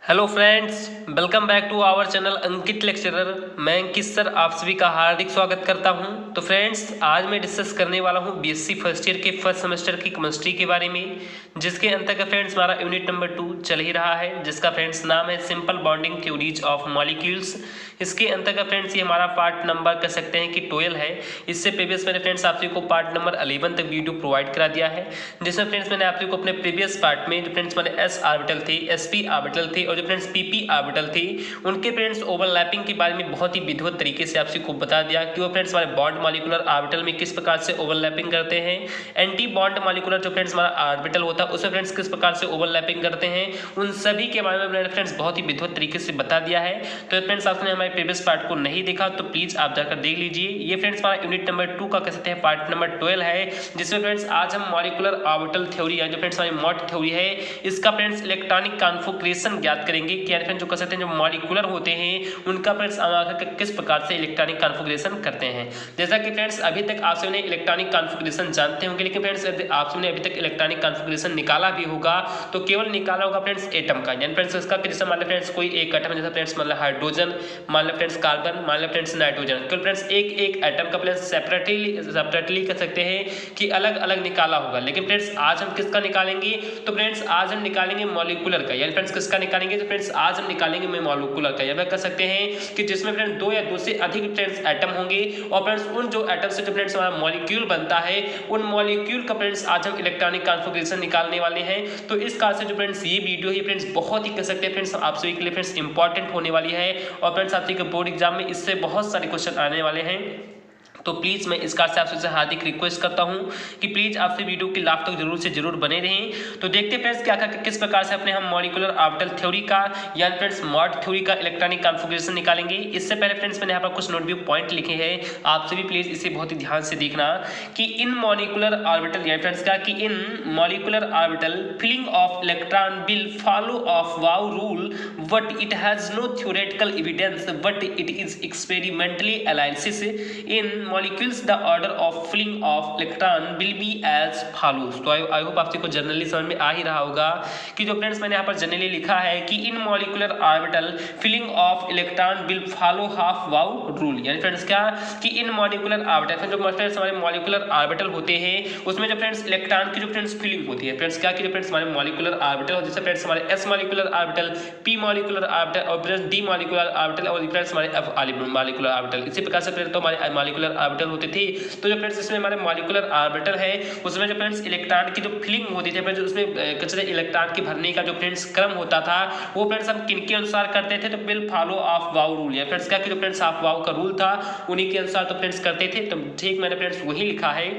Hello friends, welcome back to our channel Ankit lecturer. मैं Ankit sir आप सभी का हार्दिक स्वागत करता हूं। तो फ्रेंड्स, आज मैं डिस्कस करने वाला हूं बीएससी फर्स्ट ईयर के फर्स्ट सेमेस्टर की केमिस्ट्री के बारे में, जिसके अंतर्गत फ्रेंड्स हमारा यूनिट नंबर 2 चल ही रहा है, जिसका फ्रेंड्स नाम है simple bonding theories of molecules. इसके अंतर्गत फ्रेंड्स ये हमारा पार्ट नंबर कह सकते हैं कि 12 है। इससे प्रीवियस मैंने फ्रेंड्स आप सभी को पार्ट नंबर 11 तक वीडियो प्रोवाइड करा दिया है, जिसमें फ्रेंड्स मैंने आप सभी को अपने प्रीवियस पार्ट में जो फ्रेंड्स मैंने एस ऑर्बिटल थे, एसपी ऑर्बिटल थे और जो फ्रेंड्स पीपी ऑर्बिटल थे, उनके फ्रेंड्स ओवरलैपिंग के बारे में बहुत ही विधिवत तरीके से आप सभी को बता दिया कि वो फ्रेंड्स हमारे बॉन्ड मॉलिक्यूलर ऑर्बिटल में किस प्रकार से ओवरलैपिंग करते हैं, एंटी बॉन्ड मॉलिक्यूलर जो फ्रेंड्स हमारा ऑर्बिटल होता है उसमें फ्रेंड्स किस प्रकार से ओवरलैपिंग करते हैं, उन सभी के बारे में मैंने फ्रेंड्स बहुत ही विधिवत तरीके से बता दिया है। तो फ्रेंड्स आपने हमारे प्रीवियस पार्ट को नहीं देखा तो प्लीज आप जाकर देख लीजिए। ये फ्रेंड्स हमारा यूनिट नंबर 2 का कह सकते हैं पार्ट नंबर 12 है, जिसमें फ्रेंड्स आज हम मॉलिक्यूलर ऑर्बिटल थ्योरी है जो फ्रेंड्स हमारी मॉट थ्योरी है, इसका फ्रेंड्स इलेक्ट्रॉनिक कॉन्फ़िगरेशन ज्ञात करेंगे कि फ्रेंड्स जो कह सकते हैं जो मॉलिक्यूलर होते हैं उनका फ्रेंड्स किस प्रकार से इलेक्ट्रॉनिक कॉन्फ़िगरेशन करते हैं। जैसा कि फ्रेंड्स अभी तक आप सबने इलेक्ट्रॉनिक कॉन्फ़िगरेशन जानते होंगे, लेकिन फ्रेंड्स आप सबने अभी तक इलेक्ट्रॉनिक कॉन्फ़िगरेशन निकाला भी होगा तो केवल निकाला होगा फ्रेंड्स एटम का, यानी फ्रेंड्स इसका कि जैसे मान लो फ्रेंड्स कोई एक एटम जैसे फ्रेंड्स मान लो हाइड्रोजन, मान लो फ्रेंड्स कार्बन, मान लो फ्रेंड्स नाइट्रोजन, तो फ्रेंड्स एक एक एटम का फ्रेंड्स सेपरेटली कह सकते हैं कि अलग अलग निकाला होगा। लेकिन फ्रेंड्स आज हम किसका निकालेंगे, तो फ्रेंड्स आज हम निकालेंगे मॉलिक्यूलर का, यानी फ्रेंड्स किसका निकालेंगे, तो फ्रेंड्स आज हम निकालेंगे मॉलिक्यूलर का, या कह सकते हैं कि जिसमें फ्रेंड्स दो या दो से अधिक फ्रेंड्स एटम होंगे और फ्रेंड्स उन जो एटम से जो फ्रेंड्स हमारा मॉलिक्यूल बनता है उन मॉलिक्यूल का फ्रेंड्स आज हम इलेक्ट्रॉनिक कॉन्फ़िगरेशन निकालने वाले हैं। तो इस कारण से जो फ्रेंड्स ये वीडियो है फ्रेंड्स बहुत ही कह सकते हैं फ्रेंड्स आप सभी के लिए फ्रेंड्स इंपॉर्टेंट होने वाली है और फ्रेंड्स आप सभी के बोर्ड एग्जाम में इससे बहुत सारे क्वेश्चन आने वाले हैं। तो प्लीज़ मैं इस कार से आपसे हार्दिक रिक्वेस्ट करता हूं कि प्लीज़ आपसे वीडियो के लास्ट तक जरूर से जरूर बने रहें। तो देखते फ्रेंड्स क्या किस प्रकार से अपने हम मॉलिक्यूलर ऑर्बिटल थ्योरी का या फ्रेंड्स मॉड थ्योरी का इलेक्ट्रॉनिक कॉन्फ़िगरेशन निकालेंगे। इससे पहले फ्रेंड्स मैंने यहाँ पर कुछ नोटबुक पॉइंट लिखे हैं, आप सभी प्लीज़ इसे बहुत ही ध्यान से देखना कि इन मॉलिक्यूलर ऑर्बिटल या फ्रेंड्स का कि in molecular orbital filling of electron will follow aufbau rule but it has no theoretical evidence but it is experimentally analysis in molecules the order of filling of electron will be as follows। तो I hope आप सबको generally समझ में आ ही रहा होगा कि जो friends मैंने यहाँ पर जनरली लिखा है कि in molecular orbital filling of electron will follow aufbau rule, यानी फ्रेंड्स क्या कि इन मॉलिक्यूलर ऑर्बिटल जो फ्रेंड्स हमारे मॉलिक्यूलर ऑर्बिटल होते हैं उसमें जो फ्रेंड्स इलेक्ट्रॉन की जो फ्रेंड्स फिलिंग होती है फ्रेंड्स क्या कि जो फ्रेंड्स हमारे मॉलिक्यूलर ऑर्बिटल जैसे फ्रेंड्स हमारे S molecular orbital, P molecular orbital और फ्रेंड्स डी मॉलिक्यूलर ऑर्बिटल और फ्रेंड्स हमारे एफ मॉलिक्यूलर ऑर्बिटल, इसी प्रकार से फ्रेंड्स तो हमारे मॉलिक्यूलर ऑर्बिटल होते थे। तो जो फ्रेंड्स इसमें हमारे मॉलिक्यूलर ऑर्बिटल है उसमें जो फ्रेंड्स इलेक्ट्रॉन की जो फिलिंग होती थी फ्रेंड्स उसमें कचरे इलेक्ट्रॉन के भरने का जो फ्रेंड्स क्रम होता था वो फ्रेंड्स हम किन के अनुसार करते थे, तो will follow aufbau rule, या फ्रेंड्स क्या कि जो फ्रेंड्स ऑफ वाउ का रूल था उन्हीं के अनुसार तो फ्रेंड्स करते थे। तो ठीक मैंने फ्रेंड्स वही लिखा है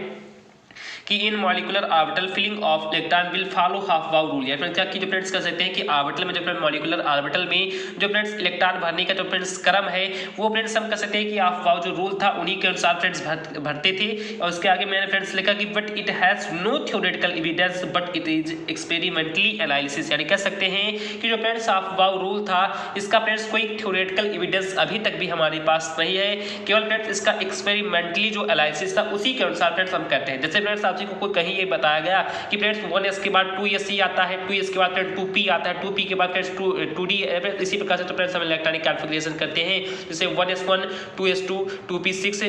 कि in molecular orbital filling of electron will follow aufbau rule, या फ्रेंड्स क्या कि जो फ्रेंड्स कर सकते हैं कि ऑर्बिटल में जो फ्रेंड्स मॉलिक्यूलर ऑर्बिटल में जो फ्रेंड्स इलेक्ट्रॉन भरने का जो फ्रेंड्स क्रम है वो फ्रेंड्स हम कह सकते हैं कि हाफ वाउ जो रूल था उन्हीं के अनुसार फ्रेंड्स भरते थे। और उसके आगे मैंने फ्रेंड्स लिखा कि but it has no theoretical evidence but it is experimentally analysis, यानी कह सकते हैं कि जो फ्रेंड्स हाफ वाउ रूल था इसका फ्रेंड्स कोई थ्योरेटिकल एविडेंस अभी तक भी हमारे पास नहीं है, केवल फ्रेंड्स इसका एक्सपेरिमेंटली जो एनालिसिस था उसी के अनुसार फ्रेंड्स हम करते हैं। जैसे फ्रेंड्स को कोई कहीं ये बताया गया कि फ्रेंड्स 1s के बाद 2s ही आता है, 2s के बाद फ्रेंड्स 2p आता है, 2p के बाद फ्रेंड्स 2d, इसी प्रकार से तो फ्रेंड्स हम इलेक्ट्रॉनिक कॉन्फ़िगरेशन करते हैं जैसे 1s1 2s2 2p6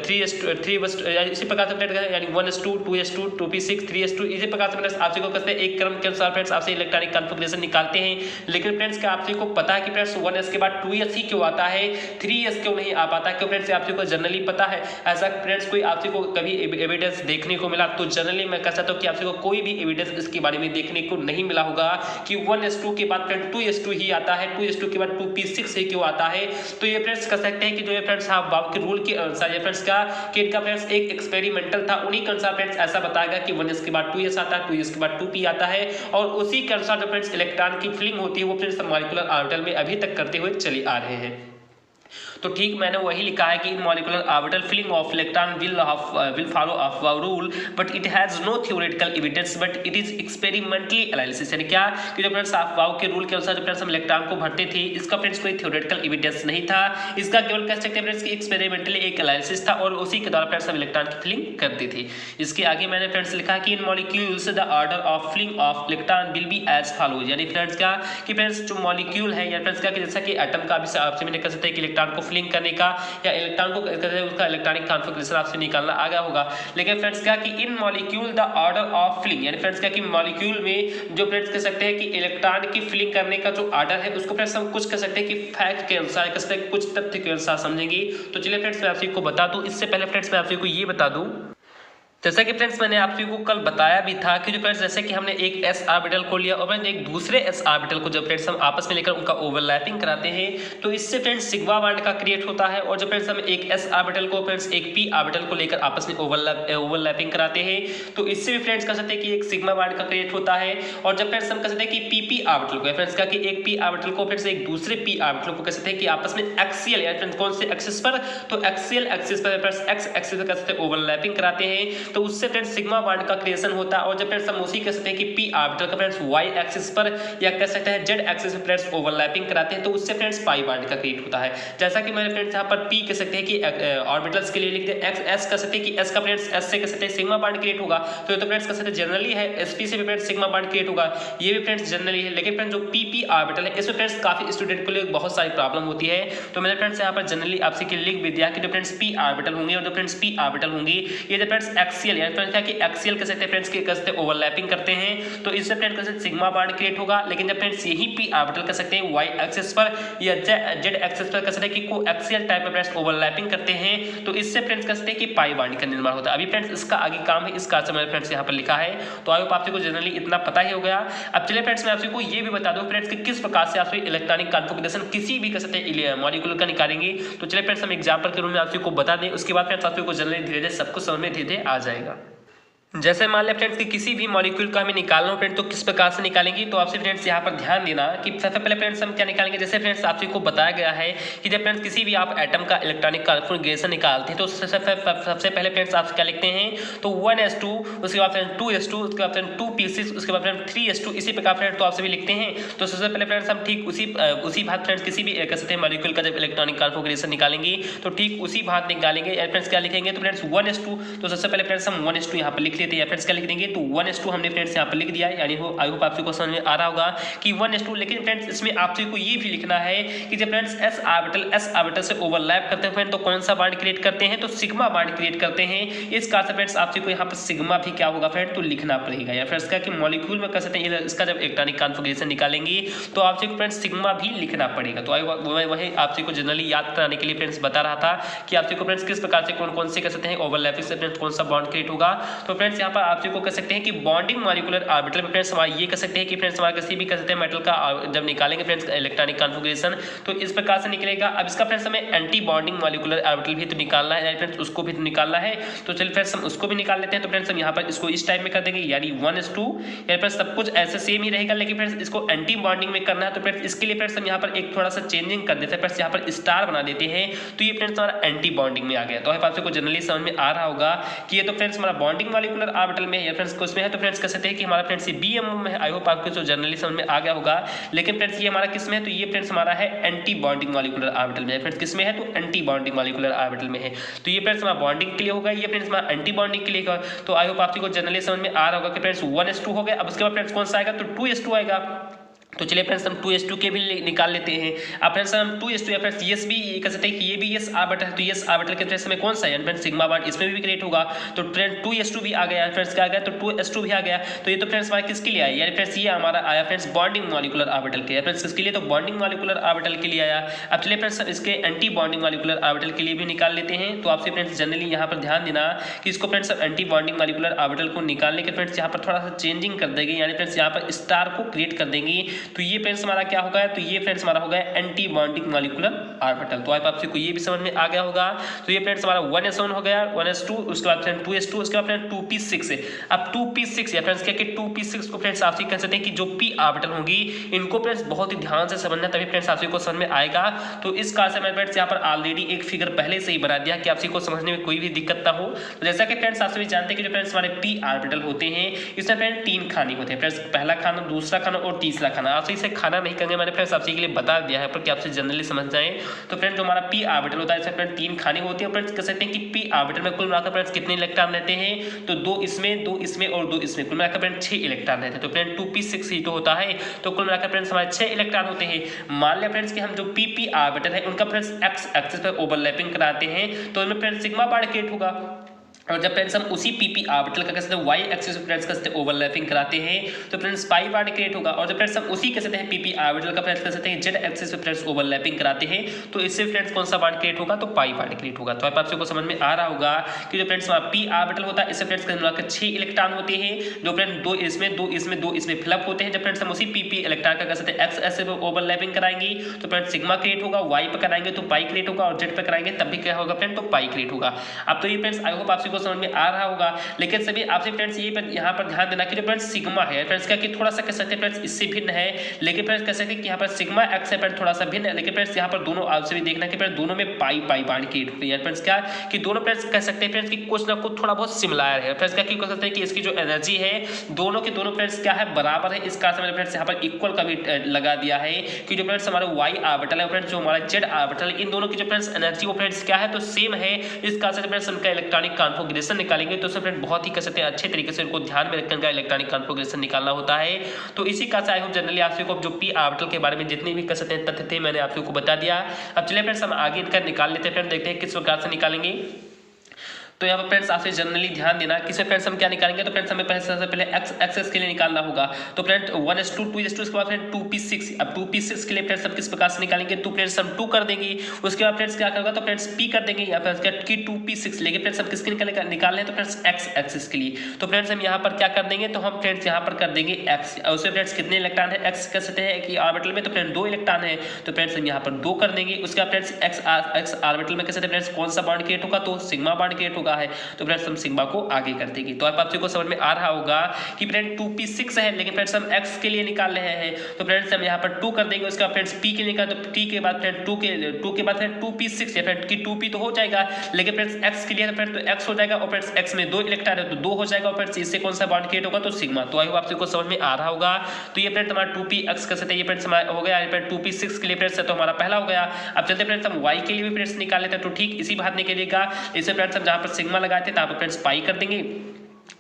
3s3 इसी प्रकार से फ्रेंड्स यानी 1s2 2s2 2p6 3s2 इसी प्रकार से फ्रेंड्स आपसे को कहते हैं एक क्रम के अनुसार फ्रेंड्स आपसे इलेक्ट्रॉनिक कॉन्फ़िगरेशन निकालते हैं। लेकिन फ्रेंड्स क्या आपसे को पता है कि फ्रेंड्स 1s के बाद 2s ही क्यों आता है, 3s क्यों नहीं आ पाता, क्यों फ्रेंड्स आपसे को जनरली पता है ऐसा फ्रेंड्स कोई आपसे को कभी एविडेंस देखने को मिला, तो जनरली मैं कह सकता हूं कि आपको कोई भी एविडेंस इसके बारे में देखने को नहीं मिला होगा कि 1s2 के बाद फ्रेंड्स 2s2 ही आता है, 2s2 के बाद 2p6 ही क्यों आता है। तो ये फ्रेंड्स कह सकते हैं कि जो ये फ्रेंड्स हाफ वाउ के रूल के अनुसार ये फ्रेंड्स का कि इनका फ्रेंड्स एक एक्सपेरिमेंटल था, उन्हीं के अनुसार फ्रेंड्स ऐसा बताया गया कि 1s के बाद 2s आता है, 2s के बाद 2p आता है और उसी के अनुसार जो फ्रेंड्स इलेक्ट्रॉन की फिलिंग होती है वो फ्रेंड्स मॉलिक्यूलर ऑर्बिटल में अभी तक करते हुए चले आ रहे हैं। तो ठीक मैंने वही लिखा है कि in molecular orbital filling of electron will follow aufbau rule but it has no theoretical evidence but it is experimentally analysis. यानी क्या कि जो फ्रेंड्स अफवाह के रूल के अनुसार जो फ्रेंड्स हम इलेक्ट्रॉन को भरते थे इसका फ्रेंड्स कोई थ्योरेटिकल एविडेंस नहीं था, इसका केवल कह सकते हैं फ्रेंड्स कि एक्सपेरिमेंटली एक एनालिसिस था और उसी के द्वारा फ्रेंड्स हम इलेक्ट्रॉन की फिलिंग करते थे। इसके आगे मैंने फ्रेंड्स लिखा कि in molecules the order of filling of electron will be as follows. यानी फ्रेंड्स क्या कि फ्रेंड्स जो मॉलिक्यूल है या फ्रेंड्स क्या कि जैसा कि एटम का भी आपसे मैंने कह सकते हैं कि इलेक्ट्रॉन को फिलिंग करने का या इलेक्ट्रॉन को उसका इलेक्ट्रॉनिक कॉन्फ़िगरेशन आपसे निकालना आ गया होगा। लेकिन फ्रेंड्स क्या कि in molecule the order of filling यानी फ्रेंड्स क्या कि मॉलिक्यूल में जो फ्रेंड्स कह सकते हैं कि इलेक्ट्रॉन की फिलिंग करने का जो ऑर्डर है उसको फ्रेंड्स हम कुछ कह सकते हैं कि फैक्ट के अनुसार कह सकते हैं कुछ तथ्य के अनुसार समझेंगे। तो चलिए फ्रेंड्स मैं आपको बता दूं, इससे पहले फ्रेंड्स मैं आपको ये बता दूं जैसा कि फ्रेंड्स मैंने आप सभी को कल बताया भी था कि जो फ्रेंड्स जैसे कि हमने एक s ऑर्बिटल को लिया और एक दूसरे s ऑर्बिटल को जब फ्रेंड्स हम आपस में लेकर उनका ओवरलैपिंग कराते हैं तो इससे फ्रेंड्स सिग्मा बॉन्ड का क्रिएट होता है। और जब फ्रेंड्स हम एक s ऑर्बिटल को फ्रेंड्स एक p ऑर्बिटल को लेकर आपस में ओवरलैपिंग कराते हैं तो इससे भी फ्रेंड्स कह सकते हैं कि एक सिग्मा बॉन्ड का क्रिएट होता है। और जब फ्रेंड्स हम कह सकते हैं कि pp ऑर्बिटल को फ्रेंड्स का कि एक p ऑर्बिटल को फ्रेंड्स एक दूसरे p ऑर्बिटल को कह सकते हैं कि आपस में एक्सियल या फ्रेंड्स कौन से एक्सिस पर, तो एक्सियल एक्सिस पर फ्रेंड्स x एक्सिस पर कह सकते हैं ओवरलैपिंग कराते हैं तो उससे फ्रेंड्स सिग्मा बॉन्ड का क्रिएशन होता है। और जब फ्रेंड्स हम उसी कह सकते हैं कि p ऑर्बिटल का फ्रेंड्स y एक्सिस पर या कह सकते हैं z एक्सिस पर फ्रेंड्स ओवरलैपिंग कराते हैं तो उससे फ्रेंड्स पाई बॉन्ड का क्रिएट होता है। जैसा कि मैंने फ्रेंड्स यहाँ पर p कह सकते हैं कि ऑर्बिटल्स के लिए लिख दे x s कह सकते हैं कि s का फ्रेंड्स s से कह सकते हैं सिग्मा बॉन्ड क्रिएट होगा तो ये तो फ्रेंड्स कह सकते हैं जनरली है, sp से भी फ्रेंड्स सिग्मा बॉन्ड क्रिएट होगा, ये भी फ्रेंड्स जनरली है। लेकिन फ्रेंड्स जो pp ऑर्बिटल है इसमें फ्रेंड्स काफी स्टूडेंट को लिए बहुत सारी प्रॉब्लम होती है तो मैंने फ्रेंड्स यहाँ पर जनरली आपसे के लिख भी दिया कि जो फ्रेंड्स p ऑर्बिटल होंगे और जो फ्रेंड्स p ऑर्बिटल होंगी ये जो फ्रेंड्स एक्सियल या फ्रेंड्स क्या कि एक्सियल कह सकते हैं फ्रेंड्स के कह सकते हैं ओवरलैपिंग करते हैं तो इससे फ्रेंड्स कह सकते हैं सिग्मा बॉन्ड क्रिएट होगा। लेकिन जब फ्रेंड्स यही p ऑर्बिटल कह सकते हैं y एक्सिस पर या z एक्सिस पर कह सकते हैं कि को एक्सियल टाइप में फ्रेंड्स ओवरलैपिंग करते हैं तो इससे फ्रेंड्स कह सकते हैं कि पाई बॉन्ड का निर्माण होता है। अभी फ्रेंड्स इसका आगे काम है, इस कारण से मैंने फ्रेंड्स यहाँ पर लिखा है तो आई होप आप सबको जनरली इतना पता ही हो गया। अब चलिए फ्रेंड्स मैं आप सबको ये भी बता दूं फ्रेंड्स कि किस प्रकार से आप इलेक्ट्रॉनिक कॉन्फ़िगरेशन किसी भी कह सकते हैं मॉलिक्यूल का निकालेंगे। तो चलिए फ्रेंड्स हम एग्जांपल के रूप में आप सबको बता दें, उसके बाद फ्रेंड्स आप सबको जनरली धीरे धीरे सबको समझ में धीरे धीरे आ जाएगा। जैसे मान लें फ्रेंड्स कि किसी भी मॉलिक्यूल का हमें निकालना हो फ्रेंड्स तो किस प्रकार से निकालेंगे तो आपसे फ्रेंड्स यहाँ पर ध्यान देना कि सबसे पहले फ्रेंड्स हम क्या निकालेंगे। जैसे फ्रेंड्स आपसे को बताया गया है कि जब फ्रेंड्स किसी भी आप एटम का इलेक्ट्रॉनिक कॉन्फ़िगरेशन निकालते हैं तो सबसे पहले फ्रेंड्स आप क्या लिखते हैं तो 1s2 उसके बाद फ्रेंड्स 2s2 उसके बाद फ्रेंड्स 2p6 उसके बाद फ्रेंड्स 3s2 इसी प्रकार फ्रेंड्स तो आपसे भी लिखते हैं। तो सबसे पहले फ्रेंड्स हम ठीक उसी बात फ्रेंड्स किसी भी कह सकते हैं मॉलिक्यूल का जब इलेक्ट्रॉनिक कॉन्फ़िगरेशन निकालेंगे तो ठीक उसी बात निकालेंगे। फ्रेंड्स क्या लिखेंगे तो फ्रेंड्स 1s2 तो सबसे पहले फ्रेंड्स हम 1s2 यहाँ पर लिख लेते हैं। फ्रेंड्स क्या लिख देंगे तो 1s2 हमने फ्रेंड्स यहाँ पर लिख दिया यानी आई होप आपको समझ में आ रहा होगा कि 1s2। लेकिन फ्रेंड्स इसमें आपसे को ये भी लिखना है कि जब फ्रेंड्स s ऑर्बिटल से ओवरलैप करते हैं तो कौन सा बॉन्ड क्रिएट करते हैं तो सिग्मा बॉन्ड क्रिएट करते हैं। इस कारण से फ्रेंड्स आपसे को यहाँ पर सिग्मा भी क्या होगा फ्रेंड तो लिखना पड़ेगा। या फ्रेंड्स क्या कि मॉलिक्यूल में कह सकते हैं इसका जब इलेक्ट्रॉनिक कॉन्फ़िगरेशन निकालेंगे तो आपसे फ्रेंड्स सिग्मा भी लिखना पड़ेगा। तो वही आपसे को जनरली याद कराने के लिए फ्रेंड्स बता रहा था कि आपसे को फ्रेंड्स किस प्रकार से कौन से कह सकते हैं ओवरलैपिंग से फ्रेंड्स कौन सा बॉन्ड क्रिएट होगा। तो फ्रेंड्स यहाँ पर आपसे को कह सकते हैं कि बॉन्डिंग मॉलिक्यूलर ऑर्बिटल में फ्रेंड्स हमारा ये कह सकते हैं कि फ्रेंड्स हमारा किसी भी कह सकते हैं मेटल का जब निकालेंगे फ्रेंड्स इलेक्ट्रॉनिक कॉन्फ़िगरेशन तो इस प्रकार से निकलेगा। अब इसका फ्रेंड्स हमें एंटी बॉन्डिंग मॉलिक्यूलर ऑर्बिटल भी तो निकालना है फ्रेंड्स, उसको भी तो निकालना है। तो चलिए फ्रेंड्स हम उसको भी निकाल लेते हैं। तो फ्रेंड्स हम यहाँ पर इसको इस टाइप में कर देंगे यानी 1s2 या फ्रेंड्स सब कुछ ऐसे सेम ही रहेगा लेकिन फ्रेंड्स इसको एंटी बॉन्डिंग में करना है। तो फ्रेंड्स इसके लिए फ्रेंड्स हम यहाँ पर एक थोड़ा सा चेंजिंग कर देते हैं फ्रेंड्स, यहाँ पर स्टार बना देते हैं तो ये फ्रेंड्स हमारा एंटी बॉन्डिंग में आ गया। तो आपको जनरली समझ में आ रहा होगा कि ये तो फ्रेंड्स हमारा बॉन्डिंग मॉलिक्यूलर ऑर्बिटल में है या फ्रेंड्स उसमें है। तो फ्रेंड्स कह सकते हैं कि हमारा फ्रेंड्स ये बीएमओ में है। आई होप आपको तो जनरली समझ में आ गया होगा। लेकिन फ्रेंड्स ये हमारा किस में है तो ये फ्रेंड्स हमारा है एंटी बॉन्डिंग मॉलिक्यूलर ऑर्बिटल में है। फ्रेंड्स किस में है तो एंटी बॉन्डिंग मॉलिक्यूलर ऑर्बिटल में है। तो ये फ्रेंड्स हमारा बॉन्डिंग के लिए होगा, ये फ्रेंड्स हमारा एंटी बॉन्डिंग के लिए होगा। तो आई होप आपको जनरली समझ में आ रहा होगा कि फ्रेंड्स 1s2 हो गया। अब उसके बाद फ्रेंड्स कौन सा आएगा तो 2s2 आएगा। तो चलिए फ्रेंड्स हम 2s2 के भी निकाल लेते हैं। अब फ्रेंड्स हम 2s2 या फ्रेंड्स यस भी कह सकते हैं कि ये भी यस ऑर्बिटल है। तो यस ऑर्बिटल के फ्रेंड्स में कौन सा है फ्रेंड्स सिग्मा बॉन्ड इसमें भी क्रिएट होगा। तो फ्रेंड्स 2s2 भी आ गया फ्रेंड्स क्या आ गया तो 2s2 भी आ गया। तो ये तो फ्रेंड्स हमारा किसके लिए आया यानी फ्रेंड्स ये हमारा आया फ्रेंड्स बॉन्डिंग मॉलिक्यूलर ऑर्बिटल के फ्रेंड्स किसके लिए तो बॉन्डिंग मॉलिक्यूलर ऑर्बिटल के लिए आया। अब चलिए फ्रेंड्स इसके एंटी बॉन्डिंग मॉलिक्यूलर ऑर्बिटल के लिए भी निकाल लेते हैं। तो आपसे फ्रेंड्स जनरली यहाँ पर ध्यान देना कि इसको friends anti bonding molecular orbital को निकालने के फ्रेंड्स यहाँ पर थोड़ा सा चेंजिंग कर देंगे यानी फ्रेंड्स यहाँ पर स्टार को क्रिएट कर देंगे। तो ये फ्रेंड्स हमारा क्या होगा, तो ये फ्रेंड्स हमारा होगा एंटी बॉन्डिंग मॉलिक्यूलर ऑर्बिटल। तो आप आपसे को ये भी समझ में आ गया होगा। तो ये फ्रेंड्स हमारा 1s1 हो गया, 1s2, उसके बाद फ्रेंड 2s2, उसके बाद फ्रेंड 2p6 है। अब 2p6 या फ्रेंड्स क्या कि 2p6 को फ्रेंड्स आपसे कह सकते हैं कि जो p ऑर्बिटल होंगी इनको फ्रेंड्स बहुत ही ध्यान से समझना, तभी फ्रेंड्स आपसे को समझ में आएगा। तो इस कारण से मैंने फ्रेंड्स यहाँ पर ऑलरेडी एक फिगर पहले से ही बना दिया कि आपसे को समझने में कोई भी दिक्कत ना हो। तो जैसा कि फ्रेंड्स आप सभी जानते हैं कि जो फ्रेंड्स हमारे p ऑर्बिटल होते हैं इसमें फ्रेंड 3 खाने होते हैं फ्रेंड्स, पहला खाना, दूसरा खाना और तीसरा खाना। आपसे इसे खाना नहीं कहेंगे, मैंने फ्रेंड्स आपसे के लिए बता दिया है पर कि आपसे जनरली समझ जाए। तो फ्रेंड जो हमारा p ऑर्बिटल होता है इसमें फ्रेंड 3 खाने होते हैं। फ्रेंड्स कह सकते हैं कि p ऑर्बिटल में कुल मिलाकर फ्रेंड्स कितने इलेक्ट्रॉन रहते हैं, तो 2 इसमें, 2 इसमें और 2 इसमें, कुल मिलाकर फ्रेंड 6 इलेक्ट्रॉन रहते हैं। तो फ्रेंड 2p6 ही तो होता है, तो कुल मिलाकर फ्रेंड्स हमारे 6 इलेक्ट्रॉन होते हैं। मान लिया फ्रेंड्स कि हम जो pp ऑर्बिटल है उनका फ्रेंड्स x एक्सिस पर ओवरलैपिंग कराते हैं तो इनमें फ्रेंड्स सिग्मा बार क्रिएट होगा। और जब फ्रेंड्स हम उसी pp ऑर्बिटल का कहते हैं y एक्सिस फ्रेंड्स का ओवरलैपिंग कराते हैं तो फ्रेंड्स पाई बार क्रिएट होगा। और जब फ्रेंड्स हम उसी कहते हैं pp ऑर्बिटल का फ्रेंड्स कहते हैं z एक्सिस फ्रेंड्स ओवरलैपिंग कराते हैं तो इससे फ्रेंड्स कौन सा बार क्रिएट होगा, तो पाई बार क्रिएट होगा। तो आप सबको समझ में आ रहा होगा कि जो फ्रेंड्स हमारा p ऑर्बिटल होता है इससे फ्रेंड्स मिलाकर 6 इलेक्ट्रॉन होते हैं, जो फ्रेंड 2 इसमें, 2 इसमें, 2 इसमें फिलअप होते हैं। जब फ्रेंड्स हम उसी pp इलेक्ट्रॉन का कहते हैं x एक्सिस पर ओवरलैपिंग कराएंगे तो फ्रेंड्स सिग्मा क्रिएट होगा, y पर कराएंगे तो पाई क्रिएट होगा और z पर कराएंगे तब भी क्या होगा फ्रेंड, तो पाई क्रिएट होगा। अब तो ये फ्रेंड्स आई होप आप सबको समझ में आ रहा होगा। लेकिन सभी आपसे फ्रेंड्स ये यहाँ पर ध्यान देना कि जो फ्रेंड्स सिग्मा है फ्रेंड्स क्या कि थोड़ा सा कह सकते हैं फ्रेंड्स इससे भिन्न है, लेकिन फ्रेंड्स कह सकते हैं कि यहाँ पर सिग्मा एक्स है फ्रेंड्स थोड़ा सा भिन्न है, लेकिन फ्रेंड्स यहाँ पर दोनों आपसे भी देखना कि फ्रेंड्स दोनों में पाई पाई बांड क्रिएट होती है। फ्रेंड्स क्या कि दोनों फ्रेंड्स कह सकते हैं फ्रेंड्स कि कुछ ना कुछ थोड़ा बहुत सिमिलर है। फ्रेंड्स क्या कि कह सकते हैं कि इसकी जो एनर्जी है दोनों के दोनों फ्रेंड्स क्या है, बराबर है। इस कारण से मैंने फ्रेंड्स यहाँ पर इक्वल का भी लगा दिया है कि जो फ्रेंड्स हमारा y ऑर्बिटल है फ्रेंड्स जो हमारा z ऑर्बिटल इन दोनों की जो फ्रेंड्स एनर्जी वो फ्रेंड्स क्या है, तो सेम है। इस कारण से फ्रेंड्स उनका इलेक्ट्रॉनिक कॉन्फिगरेशन निकालेंगे तो उसमें फ्रेंड बहुत ही कह सकते हैं अच्छे तरीके से उनको ध्यान में रखकर इलेक्ट्रॉनिक कॉन्फिगरेशन निकालना होता है। तो इसी कारण से आई होप जनरली आप सबको जो p ऑर्बिटल के बारे में जितने भी कह सकते हैं तथ्य थे मैंने आप सबको बता दिया। अब चलिए फ्रेंड्स हम आगे इनका निकाल लेते हैं। फ्रेंड्स देखते हैं किस प्रकार से निकालेंगे। तो यहाँ पर फ्रेंड्स आपसे जनरली ध्यान देना किसमें फ्रेंड्स हम क्या निकालेंगे, तो फ्रेंड्स हमें सबसे पहले x एक्सिस के लिए निकालना होगा। तो फ्रेंड्स 1s2 2s2 उसके बाद फ्रेंड 2p6। अब 2p6 के लिए फ्रेंड्स हम किस प्रकार से निकालेंगे, तो फ्रेंड्स हम 2 कर देंगे, उसके बाद फ्रेंड्स क्या करेगा तो फ्रेंड्स p कर देंगे या फ्रेंड्स क्या कि 2p6 लेके फ्रेंड्स हम किसके निकाल रहे हैं तो फ्रेंड्स x एक्सिस के लिए। तो फ्रेंड्स हम यहाँ पर क्या कर देंगे, तो हम फ्रेंड्स यहाँ पर कर देंगे x। और उसमें फ्रेंड्स कितने इलेक्ट्रॉन है x कह सकते हैं कि ऑर्बिटल में, तो फ्रेंड 2 इलेक्ट्रॉन है तो फ्रेंड्स हम यहाँ पर 2 कर देंगे। उसके बाद फ्रेंड्स x ऑर्बिटल में कह सकते हैं फ्रेंड्स कौन सा बॉन्ड क्रिएट होगा, तो सिग्मा बॉन्ड क्रिएट होगा है। तो फ्रेंड्स हम सिग्मा को आगे कर देंगे। तो आप सबको समझ में आ रहा होगा कि फ्रेंड 2p6 है लेकिन फ्रेंड्स हम x के लिए निकाल रहे हैं तो फ्रेंड्स हम यहाँ पर 2 कर देंगे। उसके बाद फ्रेंड्स p के लिए निकाल तो t के बाद फ्रेंड 2 के बाद फ्रेंड 2p6 या फ्रेंड की 2p तो हो जाएगा, लेकिन फ्रेंड्स x के लिए तो फ्रेंड तो x हो जाएगा और फ्रेंड्स x में 2 इलेक्ट्रॉन है तो 2 हो जाएगा और फ्रेंड्स इससे कौन सा बॉन्ड क्रिएट होगा, तो सिग्मा। तो आई होप आप सबको समझ में आ रहा होगा। तो ये फ्रेंड्स हमारा 2px कर सकते हैं, ये फ्रेंड्स हमारा हो गया। फ्रेंड 2p6 के लिए फ्रेंड्स तो हमारा पहला हो गया। अब चलते फ्रेंड्स हम y के लिए भी फ्रेंड्स निकाल लेते हैं। तो ठीक इसी बात निकलेगा, इसे फ्रेंड्स हम जहाँ पर सिग्मा लगाते हैं तो यहाँ पर फ्रेंड्स पाई कर देंगे।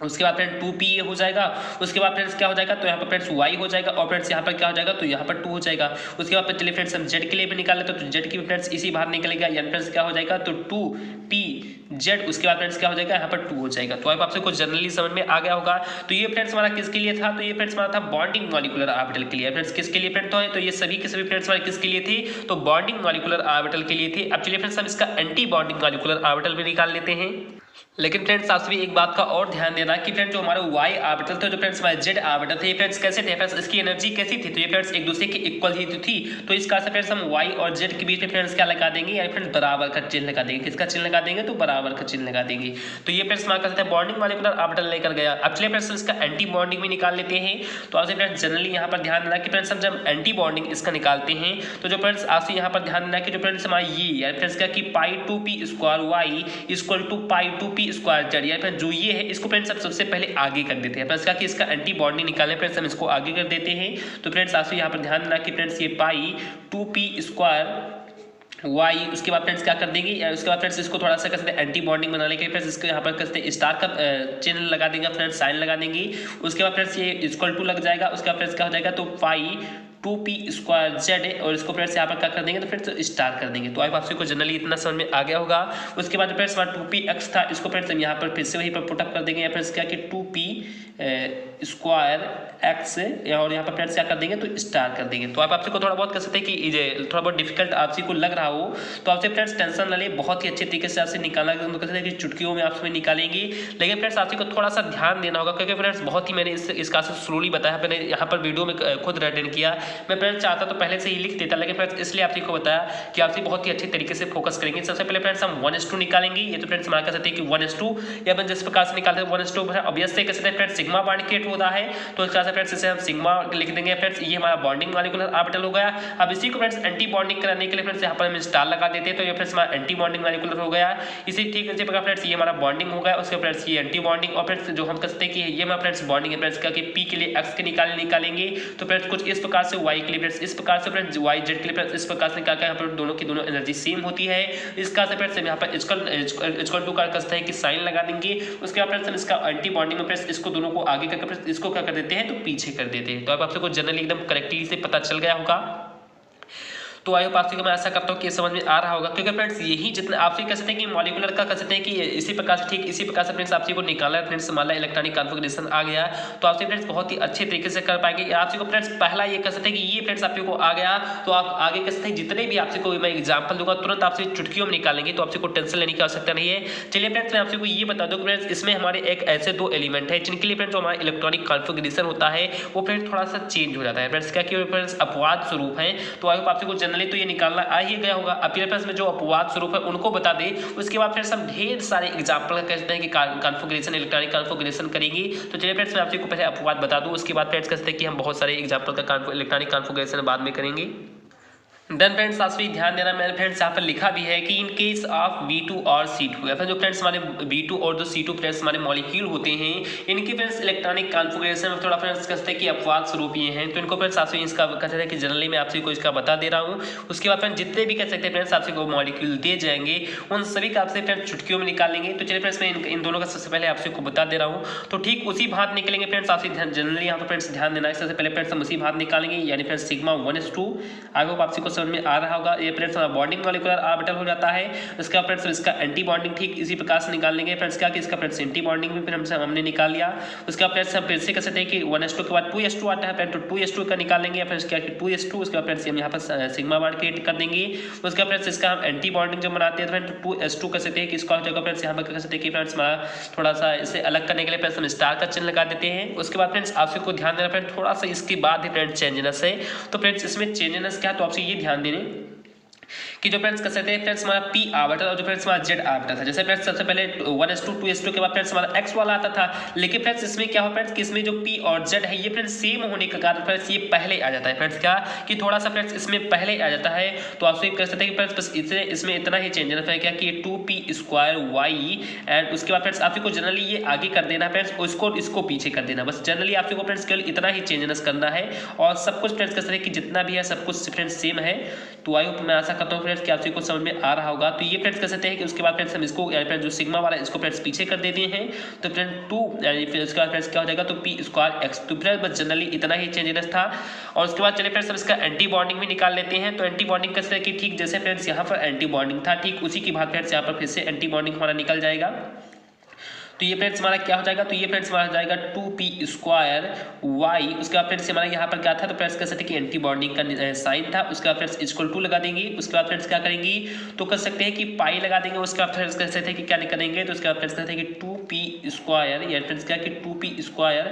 उसके बाद फ्रेंड 2p हो जाएगा। उसके बाद फ्रेंड्स क्या हो जाएगा, तो यहाँ पर फ्रेंड्स y हो जाएगा और फ्रेंड्स यहाँ पर क्या हो जाएगा, तो यहाँ पर 2 हो जाएगा। उसके बाद चलिए फ्रेंड्स हम z के लिए भी निकाल लेते तो z की भी फ्रेंड्स इसी बाहर निकलेगा यानी फ्रेंड्स क्या हो जाएगा, तो 2pz। उसके बाद फ्रेंड्स क्या हो जाएगा, यहाँ पर 2 हो जाएगा। तो आपसे कुछ जनरली समझ में आ गया होगा। तो ये फ्रेंड्स हमारा किसके लिए था, तो ये फ्रेंड्स हमारा था बॉन्डिंग मॉलिक्यूलर ऑर्बिटल के लिए। फ्रेंड्स किसके लिए फ्रेंड तो ये सभी के सभी फ्रेंड्स हमारे किसके लिए थे, तो बॉन्डिंग मॉलिक्यूलर ऑर्बिटल के लिए थे। अब चलिए फ्रेंड्स हम इसका एंटी बॉन्डिंग मॉलिक्यूलर ऑर्बिटल भी निकाल लेते हैं। लेकिन फ्रेंड्स आपसे भी एक बात का और ध्यान देना कि फ्रेंड्स जो हमारे y ऑर्बिटल थे, जो फ्रेंड्स हमारे z ऑर्बिटल थे, ये फ्रेंड्स कैसे थे, फ्रेंड्स इसकी एनर्जी कैसी थी, तो ये फ्रेंड्स एक दूसरे के इक्वल ही तो थी। तो इस कारण से फ्रेंड्स हम y और z के बीच में फ्रेंड्स क्या लगा देंगे, यानी फ्रेंड्स बराबर का चिन्ह लगा देंगे। किसका चिन्ह लगा देंगे, तो बराबर का चिन्ह लगा देंगे। तो ये फ्रेंड्स हमारा कहते हैं बॉन्डिंग मॉलिक्यूलर ऑर्बिटल लेकर गया। अब चलिए फ्रेंड्स इसका एंटी बॉन्डिंग भी निकाल लेते हैं। तो आपसे फ्रेंड्स जनरली यहाँ पर ध्यान देना कि फ्रेंड्स हम जब एंटी बॉन्डिंग इसका निकालते हैं तो जो फ्रेंड्स आपसे यहाँ पर ध्यान देना कि जो फ्रेंड्स हमारा ये यानी फ्रेंड्स क्या कि pi 2p square y equal to pi 2p square z, यानी जो ये है इसको फ्रेंड्स हम सबसे पहले आगे कर देते हैं। फ्रेंड्स क्या कि इसका एंटी बॉन्डिंग निकालने फ्रेंड्स हम इसको आगे कर देते हैं। तो फ्रेंड्स आपसे यहाँ पर ध्यान देना कि फ्रेंड्स ये पाई 2p स्क्वायर y, उसके बाद फ्रेंड्स क्या कर देंगे, उसके बाद फ्रेंड्स इसको थोड़ा सा कर सकते हैं एंटी बॉन्डिंग बनाने के लिए फ्रेंड्स इसको यहाँ पर करते हैं स्टार का चिन्ह लगा देंगे, फ्रेंड्स साइन लगा देंगे। उसके बाद फ्रेंड्स ये इक्वल टू लग जाएगा। उसके बाद फ्रेंड्स क्या हो जाएगा, तो पाई 2p स्क्वायर z और इसको फ्रेंड्स यहाँ पर क्या कर देंगे, तो फ्रेंड्स स्टार कर देंगे। तो आप आपसे को जनरली इतना समझ में आ गया होगा। उसके बाद फ्रेंड्स हमारा 2px था, इसको फ्रेंड्स हम यहाँ पर फिर से वहीं पर पुटअप कर देंगे या फ्रेंड्स क्या कि 2p स्क्वायर एक्स और यहाँ पर फ्रेंड्स क्या कर देंगे तो स्टार कर देंगे। तो आप आपसे को थोड़ा बहुत कह सकते हैं कि थोड़ा बहुत डिफिकल्ट आपसे को लग रहा हो तो आपसे फ्रेंड्स टेंशन ना ले, बहुत ही अच्छे तरीके से आपसे निकालना तो कह सकते हैं कि चुटकियों में आपसे निकालेंगे। लेकिन फ्रेंड्स आपसे को थोड़ा सा ध्यान देना होगा क्योंकि फ्रेंड्स बहुत ही मैंने इसका स्लोली बताया, मैंने यहाँ पर वीडियो में खुद अटेंड किया। मैं फ्रेंड्स चाहता तो पहले से ही लिख देता, लेकिन फ्रेंड्स इसलिए आपसे को बताया कि आपसे बहुत ही अच्छे तरीके से फोकस करेंगे। सबसे पहले फ्रेंड्स हम 1:2 निकालेंगे। ये तो फ्रेंड्स हमारा कह सकते हैं कि 1:2 या अपन जिस प्रकार से निकालते हैं 1:2 ऑब्वियसली कह सकते हैं फ्रेंड्स सिग्मा बॉन्ड क्रिएट होता है। तो इस तरह से फ्रेंड्स इसे हम सिग्मा लिख देंगे फ्रेंड्स। ये हमारा बॉन्डिंग मॉलिक्यूलर ऑर्बिटल हो गया। अब इसी को फ्रेंड्स एंटी बॉन्डिंग कराने के लिए फ्रेंड्स यहाँ पर हम स्टार लगा देते हैं, तो ये फ्रेंड्स हमारा एंटी बॉन्डिंग मॉलिक्यूलर हो गया। इसी ठीक इसी प्रकार फ्रेंड्स ये हमारा बॉन्डिंग हो गया, उसके फ्रेंड्स ये एंटी बॉन्डिंग और फ्रेंड्स जो हम कह सकते हैं कि ये हमारा फ्रेंड्स बॉन्डिंग है फ्रेंड्स का कि पी के लिए एक्स के निकालेंगे तो फ्रेंड्स कुछ इस प्रकार से वाई के लिए फ्रेंड्स इस प्रकार से फ्रेंड्स वाई जेड के लिए फ्रेंड्स इस प्रकार से निकाल कर यहाँ पर दोनों की दोनों एनर्जी सेम होती है। इसका से फ्रेंड्स यहाँ पर इक्वल टू का कहते हैं कि साइन लगा देंगे। उसके बाद फ्रेंड्स हम इसका एंटी बॉन्डिंग में फ्रेंड्स इसको दोनों को आगे करके फ्रेंड्स इसको क्या कर देते हैं तो पीछे कर देते हैं। तो अब आप सबको जनरली एकदम करेक्टली से पता चल गया होगा। तो आई होप आपसे मैं ऐसा करता हूँ कि समझ में आ रहा होगा क्योंकि फ्रेंड्स यही जितना आपसे कह सकते हैं कि मॉलिक्यूलर का कह सकते हैं कि इसी प्रकार से ठीक इसी प्रकार से फ्रेंड्स आपसे को निकाला है फ्रेंड्स मान ला इलेक्ट्रॉनिक कॉन्फ़िगरेशन आ गया तो आपसे फ्रेंड्स बहुत ही अच्छे तरीके से कर पाएंगे। आपसे को फ्रेंड्स पहला ये कह सकते हैं कि ये फ्रेंड्स आपसे को आ गया तो आप आगे कह सकते हैं जितने भी आपसे को मैं एग्जाम्पल दूंगा तुरंत आपसे चुटकियों में निकालेंगे, तो आपसे को टेंशन लेने की आवश्यकता नहीं है। चलिए फ्रेंड्स मैं आपसे को ये बता दूँ फ्रेंड्स इसमें हमारे एक ऐसे दो एलिमेंट है जिनके लिए फ्रेंड्स जो हमारा इलेक्ट्रॉनिक कॉन्फ़िगरेशन होता है वो फ्रेंड्स थोड़ा सा चेंज हो जाता है फ्रेंड्स। क्या कि फ्रेंड्स अपवाद स्वरूप है। तो आई होप आपसे को जनरली तो ये निकालना आ ही गया होगा। अपने पास में जो अपवाद स्वरूप है उनको बता दे, उसके बाद फ्रेंड्स हम ढेर सारे एग्जांपल कहते हैं कि कॉन्फ़िगरेशन इलेक्ट्रॉनिक कॉन्फ़िगरेशन करेंगे। तो चलिए फ्रेंड्स मैं आपको पहले अपवाद बता दूं, उसके बाद फ्रेंड्स कहते हैं कि हम बहुत सारे एग्जांपल का इलेक्ट्रॉनिक कॉन्फ़िगरेशन बाद में करेंगे। देन फ्रेंड्स आप भी ध्यान देना, मैंने फ्रेंड्स यहाँ पर लिखा भी है कि इन केस ऑफ V2 और C2 या फिर जो फ्रेंड्स हमारे V2 और जो C2 फ्रेंड्स हमारे मॉलिक्यूल होते हैं इनके फ्रेंड्स इलेक्ट्रॉनिक कॉन्फ़िगरेशन में थोड़ा फ्रेंड्स कहते हैं कि अपवाद स्वरूप ये हैं। तो इनको फ्रेंड्स आपसे इसका कहते हैं कि जनरली मैं आपसे को इसका बता दे रहा हूँ। उसके बाद फ्रेंड्स जितने भी कह सकते हैं फ्रेंड्स आपसे को मॉलिक्यूल दिए जाएंगे उन सभी का आपसे फ्रेंड्स चुटकियों में निकालेंगे। तो चलिए फ्रेंड्स मैं इन दोनों का सबसे पहले आपसे को बता दे रहा हूँ। तो ठीक उसी भात निकलेंगे फ्रेंड्स आपसे जनरली यहाँ पर फ्रेंड्स ध्यान देना है। सबसे पहले फ्रेंड्स हम उसी भात निकालेंगे यानी फ्रेंड्स सिग्मा 1:2। आई होप आपसे को समझ में आ रहा होगा। ये फ्रेंड्स बॉन्डिंग मॉलिक्यूलर ऑर्बिटल हो जाता है। उसका फ्रेंड्स इसका एंटी बॉन्डिंग ठीक इसी प्रकार से निकाल लेंगे फ्रेंड्स। क्या कि इसका फ्रेंड्स एंटी बॉन्डिंग भी फिर हमने निकाल लिया। उसका फ्रेंड्स हम फिर से कह सकते हैं कि 1:2 के बाद 2:2 आता है फ्रेंड्स, तो 2:2 का निकालेंगे फ्रेंड्स। क्या कि 2:2 उसके बाद फ्रेंड्स हम यहाँ पर सिग्मा बॉन्ड क्रिएट कर देंगे। उसका फ्रेंड्स इसका हम एंटी बॉन्डिंग जो बनाते हैं फ्रेंड्स 2:2 कह सकते हैं कि इसका जगह फ्रेंड्स यहाँ पर कह सकते हैं कि फ्रेंड्स हमारा थोड़ा सा इसे अलग करने के लिए फ्रेंड्स हम स्टार का चिन्ह लगा देते हैं। उसके बाद फ्रेंड्स आपसे को ध्यान देना फ्रेंड्स थोड़ा सा इसके बाद ही फ्रेंड्स चेंजनेस है। तो फ्रेंड्स इसमें चेंजनेस क्या है तो आपसे ये ध्यान देने कि जो फ्रेंड्स कह सकते हैं फ्रेंड्स हमारा पी ऑर्बिटल और जो फ्रेंड्स हमारा जेड ऑर्बिटल था। जैसे फ्रेंड्स सबसे पहले 1:2 2:2 के बाद फ्रेंड्स हमारा एक्स वाला आता था, लेकिन फ्रेंड्स इसमें क्या हो फ्रेंड्स कि इसमें जो पी और जेड है ये फ्रेंड्स सेम होने के कारण फ्रेंड्स ये पहले आ जाता है फ्रेंड्स। क्या कि थोड़ा सा फ्रेंड्स इसमें पहले आ जाता है। तो आपसे कह सकते हैं कि फ्रेंड्स बस इसमें इतना ही चेंज है क्या कि 2p² एंड उसके बाद फ्रेंड्स आपको जनरली ये आगे कर देना फ्रेंड्स, इसको पीछे कर देना बस। जनरली आपको फ्रेंड्स केवल इतना ही चेंजेस करना है और सब कुछ फ्रेंड्स कह सकते हैं कि जितना भी है सब कुछ फ्रेंड्स सेम है। तो आई होप मैं आशा करता हूँ फ्रेंड्स कि आपसे कुछ समझ में आ रहा होगा। तो ये फ्रेंड्स कह सकते हैं कि उसके बाद फ्रेंड्स हम इसको फ्रेंड्स जो सिग्मा वाला इसको फ्रेंड्स पीछे कर देते हैं। तो फ्रेंड्स 2 यानी फिर उसके बाद फ्रेंड्स क्या हो जाएगा तो p²x। तो फ्रेंड्स बस जनरली इतना ही चेंजेस था। और उसके बाद चलिए फ्रेंड्स हम इसका एंटी बॉन्डिंग भी निकाल लेते हैं। तो एंटी बॉन्डिंग कहते हैं कि ठीक जैसे फ्रेंड्स यहाँ पर एंटी बॉन्डिंग था ठीक उसी की बात फ्रेंड्स यहाँ पर फिर से एंटी बॉन्डिंग हमारा निकल जाएगा। तो ये फ्रेंड्स हमारा क्या हो जाएगा तो ये फ्रेंड्स हमारा जाएगा 2p²y। उसके बाद फ्रेंड्स हमारा यहाँ पर क्या था तो फ्रेंड्स कह सकते हैं कि एंटी बॉन्डिंग का साइन था। उसके बाद फ्रेंड्स =2 लगा देंगे। उसके बाद फ्रेंड्स क्या करेंगे तो कह सकते हैं कि पाई लगा देंगे। उसके बाद फ्रेंड्स कह सकते हैं कि क्या करेंगे तो उसके बाद फ्रेंड्स कहते हैं कि 2p² या फ्रेंड्स क्या कि 2p²